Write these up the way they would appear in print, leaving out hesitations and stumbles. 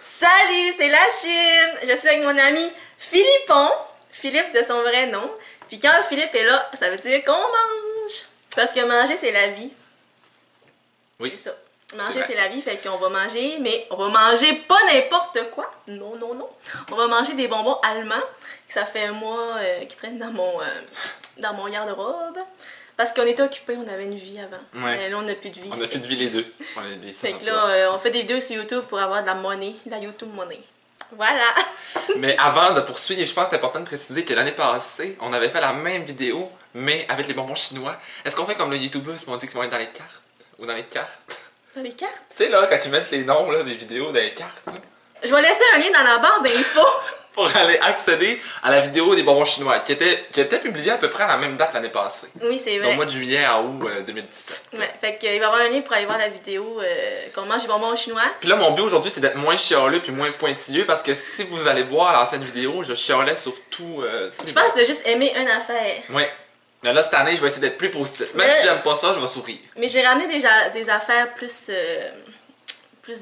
Salut, c'est la Chine! Je suis avec mon ami Philippon, Philippe de son vrai nom. Puis quand Philippe est là, ça veut dire qu'on mange! Parce que manger, c'est la vie. Oui. C'est ça. Manger, c'est la vie, fait qu'on va manger, mais on va manger pas n'importe quoi. Non, non, non. On va manger des bonbons allemands. Ça fait un mois qu'ils traînent dans mon garde-robe. Parce qu'on était occupés, on avait une vie avant. Ouais. Mais là, on n'a plus de vie. On a plus de vie les deux. On est des Fait que là, on fait des vidéos sur YouTube pour avoir de la money, de la YouTube money. Voilà! Mais avant de poursuivre, je pense que c'est important de préciser que l'année passée, on avait fait la même vidéo, mais avec les bonbons chinois. Est-ce qu'on fait comme le YouTuber, qui m'ont dit qu'ils vont être dans les cartes? Ou dans les cartes? Dans les cartes? Tu sais là, quand ils mettent les noms là, des vidéos dans les cartes, là, Je vais laisser un lien dans la barre d'infos. pour aller accéder à la vidéo des bonbons chinois, qui était publiée à peu près à la même date l'année passée. Oui, c'est Donc vrai. au mois de juillet à août 2017. Ouais, fait qu'il va y avoir un lien pour aller voir la vidéo qu'on mange des bonbons chinois. Puis là, mon but aujourd'hui, c'est d'être moins chialeux puis moins pointilleux, parce que si vous allez voir l'ancienne vidéo, je chialais sur tout. Je pense de juste aimer une affaire. Ouais. Mais là, cette année, je vais essayer d'être plus positif. Même si j'aime pas ça, je vais sourire. Mais j'ai ramené des affaires plus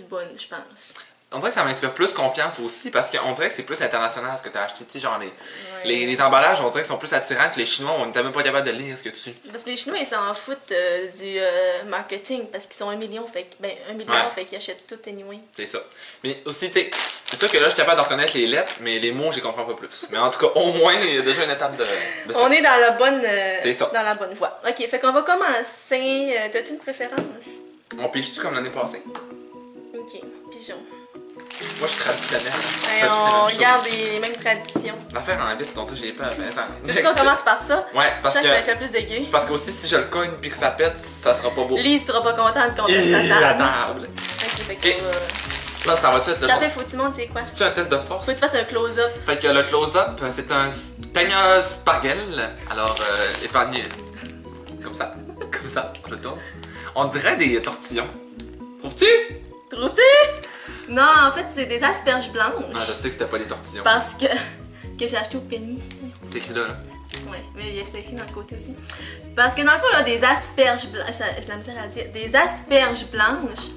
bonnes, je pense. On dirait que ça m'inspire plus confiance aussi, parce qu'on dirait que c'est plus international ce que tu as acheté. Tu sais, genre les emballages, on dirait qu'ils sont plus attirants que les Chinois, on n'était même pas capable de lire ce que tu. Parce que les Chinois, ils s'en foutent du marketing, parce qu'ils sont 1 million, fait que, fait qu'ils achètent tout anyway. C'est ça. Mais aussi, tu sais, c'est sûr que là, je suis capable de reconnaître les lettres, mais les mots, je les comprends pas plus. Mais en tout cas, au moins, il y a déjà une étape de On est dans la bonne, C'est ça. dans la bonne voie. Ok, fait qu'on va commencer. T'as-tu une préférence? On pige-tu comme l'année passée? Ok, pigeon. Moi, je suis traditionnel. Et on garde les mêmes traditions. L'affaire en vite, donc j'ai pas ça. Tu sais qu'on commence par ça? Ouais, parce Ça, que. ça va être le plus dégueu. C'est parce que aussi, si je le cogne puis que ça pète, ça sera pas beau. Lise sera pas contente qu'on fasse sa La table. table. Ok, fait Ok. que Là, ça va-tu être le T'as genre? fait faut tu montres c'est quoi? C'est-tu un test de force? Faut que tu fasses un close-up. Fait que le close-up, c'est un Tanya Spargel. Alors, épargnez. Comme ça. Comme ça, on le tourne. On dirait des tortillons. Trouves-tu? Trouves-tu? Non, en fait, c'est des asperges blanches. Ah, je sais que c'était pas des tortillons. Parce que j'ai acheté au penny. C'est écrit là, là. Ouais, mais il y a c'est écrit dans le côté aussi. Parce que dans le fond, là, des asperges blanches, j'ai la misère à le dire, des asperges blanches,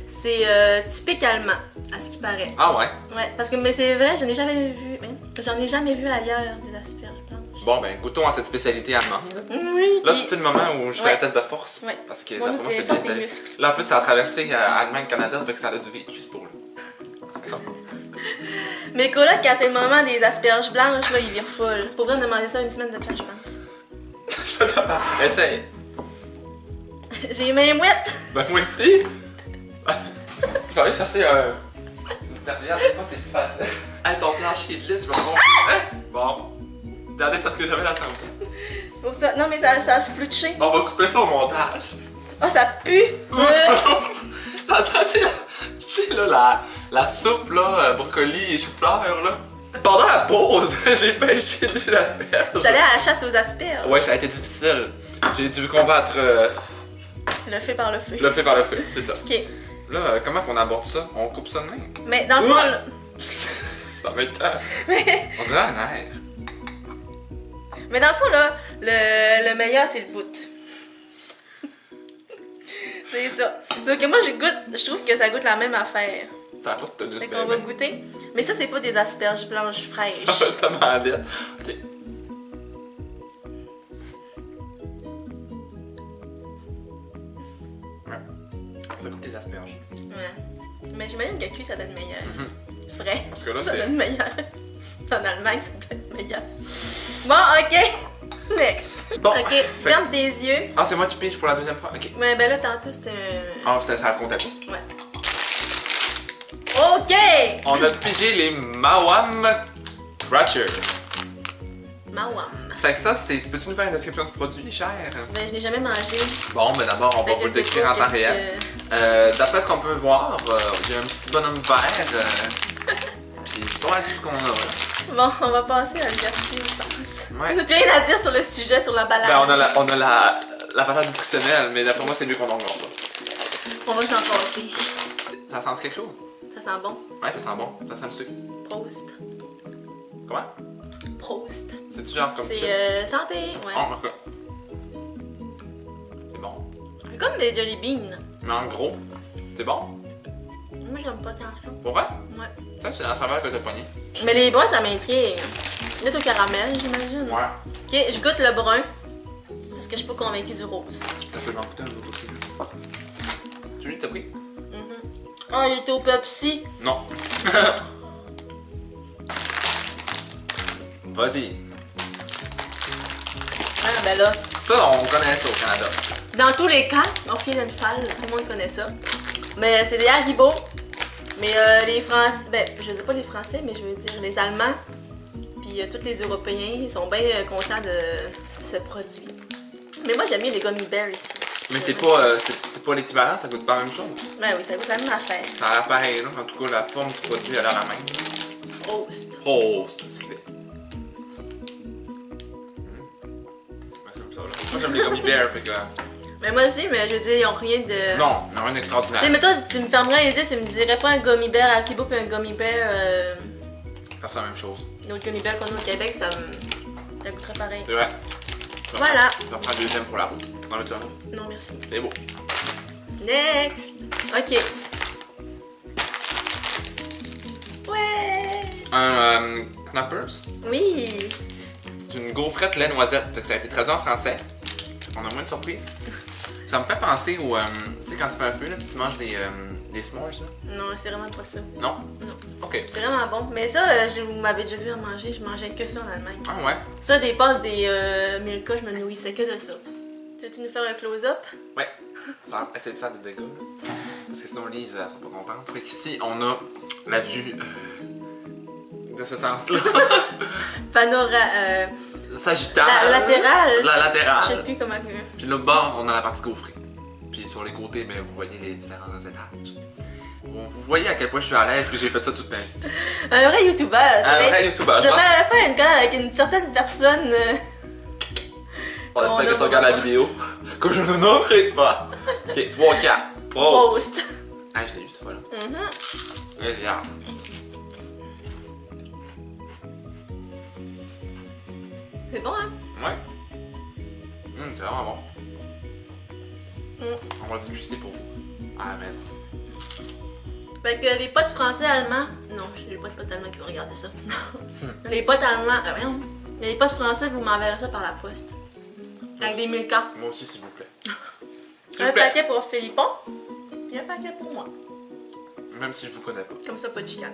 c'est typique allemand, à ce qui paraît. Ah ouais? Ouais, parce que, mais c'est vrai, j'en ai jamais vu, ailleurs, des asperges blanches. Bon, ben, goûtons à cette spécialité allemande. Oui. Là, c'est-tu le moment où je fais Ouais. un test de force? Ouais. Parce que Moi, d'après moi, t'es c'est sans bien tes salé. muscles. Là, en plus, ça a traversé Allemagne-Canada, fait que ça a du vécu, ce pour là. Mais coloc, quand c'est le moment des asperges blanches, là, il vire folle. Pour vrai, on a mangé ça une semaine de temps, je pense. Je t'en parle. Essaye. J'ai les mains mouettes. Ben, moi aussi. Je vais aller chercher une serviette, des fois, c'est plus facile. Hey, ton plancher de lisse, je vais voir. Hein? Bon. Regardez, parce que j'avais la serviette. C'est pour ça. Non, mais ça a splouché. On va couper ça au montage. Oh, ça pue. Ça sent, tu sais, là, la soupe, là, brocoli et chou-fleur, là. Pendant la pause, j'ai pêché 2 asperges. J'allais à la chasse aux asperges. Ouais, ça a été difficile. J'ai dû combattre Le fait par le feu. le fait par le feu, c'est ça. Ok. Là, comment qu'on aborde ça? On coupe ça de même? Mais dans le fond, là- Ça va être clair. On dirait un air. mais dans le fond, là, le meilleur, c'est le bout. C'est ça. Sauf que moi, je trouve que ça goûte la même affaire. Ça a pas de tenue, Fait qu'on va goûter. Mais ça, c'est pas des asperges blanches fraîches. Ça m'a l'air. Ok. Ouais. Ça goûte des asperges. Ouais. Mais j'imagine que cuit, ça donne meilleur. Frais. Parce que là, Ça c'est. donne meilleur. En Allemagne, ça donne meilleur. Bon, ok. Next. Bon. Ok, ferme tes yeux. Ah, c'est moi qui pige pour la deuxième fois? Ok. Mais ben là, tantôt, c'était un... Ah, ça comptait pas. Ouais. Ok! On a pigé les Mawam Crutcher. Mawam. Fait que ça, c'est. Peux-tu nous faire une description du produit, cher? Ben, je l'ai jamais mangé. Bon, ben d'abord, on va Fait que vous le je sais décrire pas en temps qu'est-ce réel. que- D'après ce qu'on peut voir, il y a un petit bonhomme vert. Puis c'est pas mal tout ce qu'on a. Là. Bon, on va passer à l'ouverture, je pense. Ouais. On n'a plus rien à dire sur le sujet, sur l'emballage. Ben, on a la valeur nutritionnelle, mais d'après moi, c'est mieux qu'on en regarde pas. On va s'en passer. Ça sent quelque chose? Ça sent bon. Ouais, ça sent bon. Ça sent le sucre. Prost. Comment? Prost. C'est-tu genre comme chip? C'est santé, ouais. Oh, ok. C'est bon. Comme des Jolly Beans. Mais en gros, c'est bon. Moi, j'aime pas tant ça. Pour vrai? Ouais. Ça, c'est la saveur que t'as pognée. Mais les bruns, ça m'intrigue. Là, au caramel, j'imagine. Ouais. Ok, je goûte le brun. Parce que je suis pas convaincue du rose. T'as fait m'en goûter un autre aussi. Celui que t'as pris? Oh, il était au Pepsi. Non. Vas-y. Ah, ben là. Ça, on connaît ça au Canada. Dans tous les cas, on fait une falle, tout le monde connaît ça. Mais c'est des Haribo. Mais les Français, ben, je sais pas les Français, mais je veux dire les Allemands, puis tous les Européens, ils sont bien contents de ce produit. Mais moi, j'aime mieux les gummy bears ici. Mais c'est pas l'équivalent, ça goûte pas la même chose. Ben oui, ça goûte la même affaire. Ça a l'air pareil, là. En tout cas, la forme du produit a l'air la même. Roast. Roast, excusez. C'est comme ça, là. Moi, j'aime les gummy bears, fait que... Mais moi aussi, mais je veux dire, ils ont rien de... Non, rien Tu d'extraordinaire. sais, mais toi, tu me fermerais les yeux, tu me dirais pas un gummy bear Haribo puis un gummy bear... Ça, c'est la même chose. Notre gummy bear qu'on a au Québec, ça goûterait pareil. C'est vrai. Voilà. Je vais prendre le deuxième pour la route. Non, mais tu vois. Non, merci. C'est beau. Next! Ok. Ouais! Un Knappers. Oui! C'est une gaufrette lait noisette. Fait que ça a été traduit en français. On a moins de surprises. Ça me fait penser au... tu sais, quand tu fais un feu, là, tu manges des s'mores, là. Non, c'est vraiment pas ça. Non? Non. Ok. C'est vraiment bon. Mais ça, vous m'avez déjà vu en manger, je mangeais que ça en Allemagne. Ah ouais? Ça, des pâtes, des Milka, je me nourrissais que de ça. Tu nous faire un close-up? Ouais. Sans essayer de faire des dégâts, là. Parce que sinon, Lise, elle sera pas contente. Fait qu'ici, on a la vue de ce sens-là. Sagittale. La latérale. La latérale. Je sais plus comment... Puis le bord, on a la partie gaufrée. Puis sur les côtés, ben, vous voyez les différents étages. Bon, vous voyez à quel point je suis à l'aise, puis j'ai fait ça toute ma vie. Un vrai youtubeur. Un vrai youtubeur, je pense. devrais faire une collab avec une certaine personne. On espère que tu regardes la vidéo. Que je ne nommerai pas. Ok, 3, 4. Prost. Ah, je l'ai eu cette fois-là. Regarde. C'est bon, hein? Ouais. C'est vraiment bon. On va le déguster pour vous. À la maison. Fait que les potes français allemands. Non, j'ai pas de potes allemands qui vont regarder ça. Les potes allemands. Voyons. Les potes français, vous m'enverrez ça par la poste. Avec des Milka. Moi aussi, s'il vous plaît. S'il Un vous plaît. paquet pour Philippon. Et un paquet pour moi. Même si je vous connais pas. Comme ça, pas de chicane.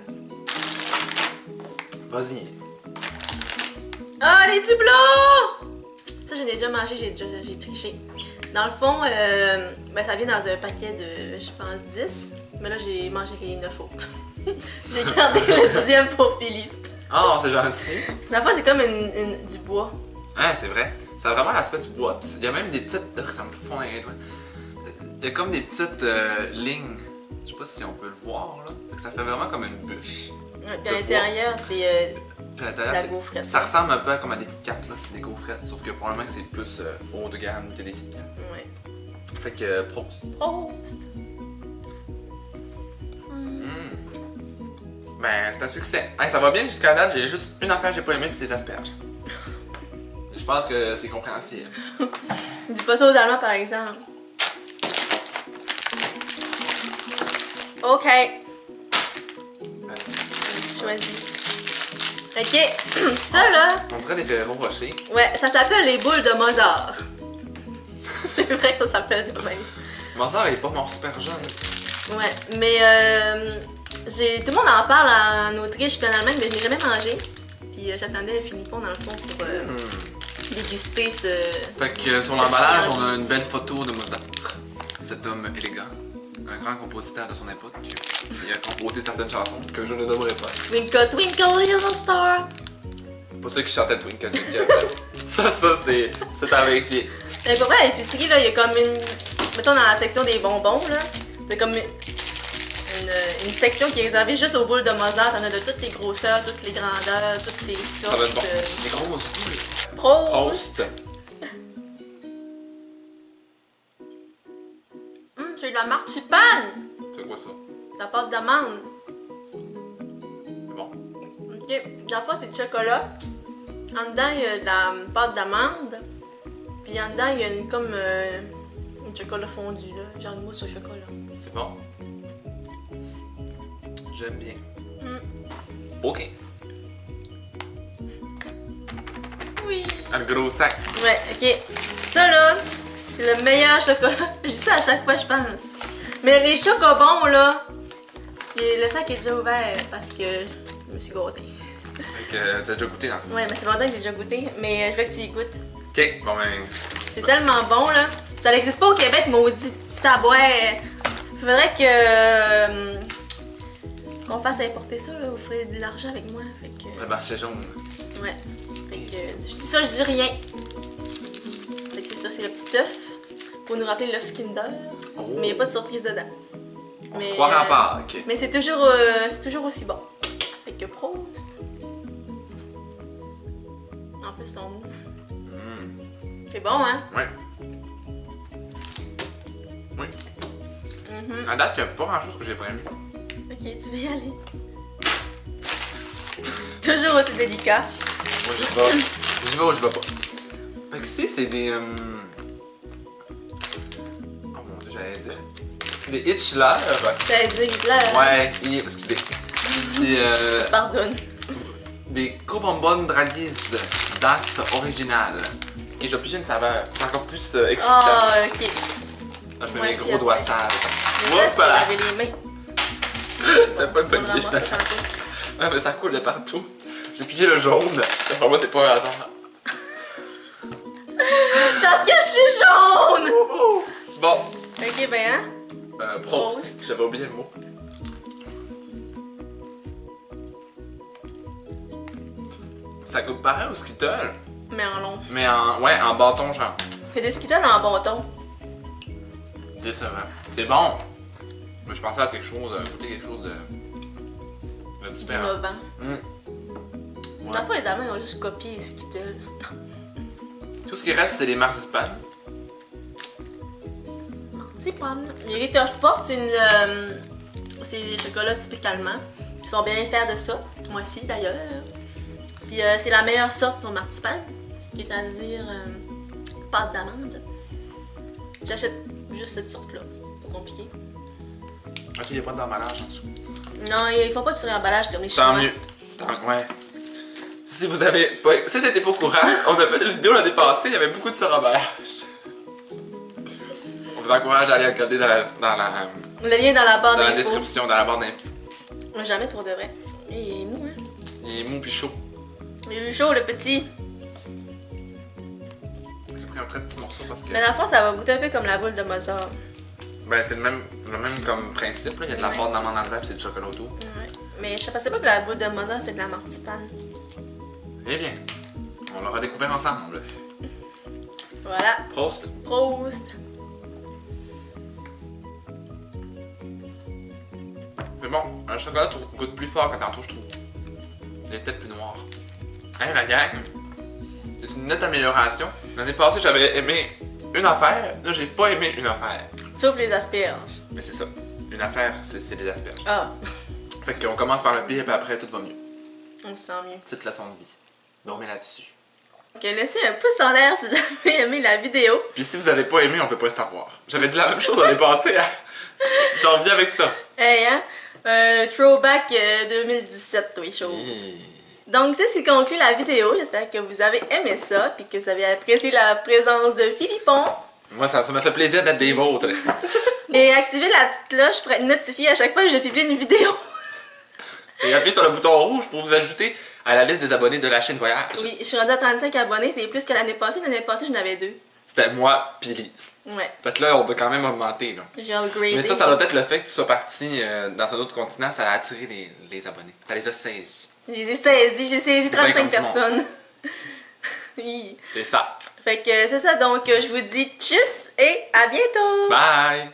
Vas-y. Ah, les Dublots! Ça, je l'ai déjà mangé, j'ai triché. Dans le fond, ben, ça vient dans un paquet de, je pense, 10. Mais là, j'ai mangé les 9 autres. J'ai gardé le 10e pour Philippe. Oh, c'est gentil. Dans le fond, c'est comme du bois. Ouais, c'est vrai. Ça a vraiment l'aspect du bois. Il y a même des petites... Ça me fond dans les doigts. Il y a comme des petites lignes. Je sais pas si on peut le voir, là. Fait que ça fait vraiment comme une bûche. Ouais, puis à l'intérieur, c'est Puis à l'intérieur, la c'est- gaufrette. ça ressemble un peu comme à des Kit Kat, là. C'est des gaufrettes. Sauf que probablement que c'est plus haut de gamme que des Kit Kat. Ouais. Fait que prost. Prost! Ben, c'est un succès. Hey, ça va bien jusqu'à date. J'ai juste une affaire que j'ai pas aimé, puis c'est les asperges. Je pense que c'est compréhensible. Dis pas ça aux Allemands, par exemple. Ok. Choisis. Ok. Ça, là, On dirait des Ferrero Rocher. ouais, ça s'appelle les boules de Mozart. C'est vrai que ça s'appelle de même. Mozart, il est pas mort super jeune. Ouais, mais tout le monde en parle en Autriche puis en Allemagne, mais je l'ai jamais mangé. Puis j'attendais Philippon dans le fond pour déguster ce... Fait que sur l'emballage, on a une belle photo de Mozart. Cet homme élégant, un grand compositeur de son époque, qui a composé certaines chansons que je ne nommerai pas. Twinkle Twinkle Little Star. Pas ceux qui chantaient Twinkle Twinkle. ça c'est à vérifier. Mais pour vrai, à l'épicerie, là, il y a comme une... Mettons dans la section des bonbons, là, il y a comme une section qui est réservée juste aux boules de Mozart. T'en as de toutes les grosseurs, toutes les grandeurs, toutes les sortes. Ça va être bon. Des grosses boules. Prost! Prost. C'est de la marchipane! C'est quoi ça? De la pâte d'amande. C'est bon. Ok, la fois c'est du chocolat. En dedans, il y a de la pâte d'amande. Puis en dedans, il y a comme une chocolat fondu, là. Genre une mousse au chocolat. C'est bon. J'aime bien. Mm. Ok. Oui. Un gros sac. Ouais, ok. Ça là, c'est le meilleur chocolat. Je dis ça à chaque fois, je pense. Mais les chocobons là, le sac est déjà ouvert parce que je me suis gâtée. Fait que t'as déjà goûté dans le fond. Ouais, mais c'est longtemps que j'ai déjà goûté, mais je veux que tu y goûtes. Ok, bon ben. C'est tellement bon là. Ça n'existe pas au Québec, maudit tabouet. Faudrait que qu'on fasse importer ça là, vous ferez de l'argent avec moi. Fait que. Le marché jaune. Ouais. Fait que je dis ça, je dis rien. Fait que c'est ça, c'est le petit œuf. Pour nous rappeler l'œuf Kinder. Oh. Mais il n'y a pas de surprise dedans. On se croirait à part, ok. Mais c'est toujours aussi bon. Fait que Proust. En plus, ils sont mous. C'est bon, hein? Ouais. Oui. Mhm. À date, il n'y a pas grand chose que j'ai pas aimé. Ok, tu veux y aller. Toujours aussi délicat. Moi, j'y vais. J'y vais ou je vais pas. Fait que ici, c'est des. Oh mon dieu, j'allais dire. Des Hitchler. T'as dit Hitler. Ouais, excusez. Puis, Pardonne. des Cobonbon Dragis Das Original. Ok, je vais piger une saveur. C'est encore plus excitant. Ah, ok. Là, je mets Ouais, mes c'est gros après. doigts sales. Mais ça, tu vas Voilà. laver les mains. C'est pas une bonne On idée. ramasse ça tantôt. Ouais, mais ça coule de partout. J'ai pigé le jaune. Pour moi, c'est pas un hasard. Parce que je suis jaune! Bon. Ok, ben hein? Prost. Prost. J'avais oublié le mot. Ça goûte pareil au Skittle, Mais en long. mais en bâton genre. Fais des skittles en bâton. Décevant. C'est bon. Mais je pensais à quelque chose, goûter quelque chose de différent. Innovant. Mm. Dans le fond, les Allemands, ils ont juste copié les skittles. Tout ce qui reste, c'est les marzipanes. Marzipan. Les Rittersport, c'est des chocolats typiques allemands. Ils sont bien fiers de ça. Moi aussi, d'ailleurs. Puis c'est la meilleure sorte pour marzipan. Ce qui est à dire pâte d'amande. J'achète juste cette sorte-là. Pas compliqué. Ok, il n'y a pas d'emballage en dessous. Non, ils font pas de suremballage comme les Chinois. Tant mieux. Ouais. Si vous avez pas. Si c'était pas au courant, on a fait une vidéo l'année passée, il y avait beaucoup de suremballage. On vous encourage à aller regarder dans la Le lien dans la barre dans la d'infos. description, dans la barre d'infos. Mais jamais pour de vrai. Et il est mou, hein. Il est mou pis chaud. Il est chaud, le petit. J'ai pris un très petit morceau parce que. Mais dans le fond, ça va goûter un peu comme la boule de Mozart. Ben, c'est le même comme principe. Là. Il y a de la pâte d'amande en dedans pis c'est du chocolat autour. Ouais. Mais je pensais pas que la boule de Mozart, c'est de la marzipan. Eh bien, on l'aura découvert ensemble. Voilà. Prost. Proust. Mais bon, un chocolat goûte plus fort que tantôt, je trouve. Il est peut-être plus noir. Hein, la gang? C'est une nette amélioration. L'année passée, j'avais aimé une affaire. Là, j'ai pas aimé une affaire. Sauf les asperges. Mais c'est ça. Une affaire, c'est des asperges. Ah, Fait qu'on commence par le pire, puis après, tout va mieux. on se sent mieux. Petite leçon de vie. Dormez là-dessus. Ok, laissez un pouce en l'air si vous avez aimé la vidéo. Puis si vous avez pas aimé, on peut pas le savoir. J'avais dit la même chose l'année passée. Hein? J'en reviens avec ça. Hey, hein? Throwback 2017, oui, chose. Donc, c'est ce qui conclut la vidéo. J'espère que vous avez aimé ça, puis que vous avez apprécié la présence de Philippon. Moi, ça me fait plaisir d'être des vôtres. Et activez la petite cloche pour être notifié à chaque fois que je publie une vidéo. Et appuyez sur le bouton rouge pour vous ajouter à la liste des abonnés de la chaîne Voyage. Oui, je suis rendue à 35 abonnés, c'est plus que l'année passée. L'année passée, j'en avais 2. C'était moi pis Lise. Ouais, Fait que là, on doit quand même augmenter. Là. j'ai upgradé. Mais ça doit être le fait que tu sois parti dans un autre continent, ça a attiré les abonnés. Ça les a saisis. Je les ai saisis, j'ai saisi C'est bien 35 comme du monde. personnes. Oui. C'est ça. Fait que c'est ça, donc je vous dis tchuss et à bientôt! Bye!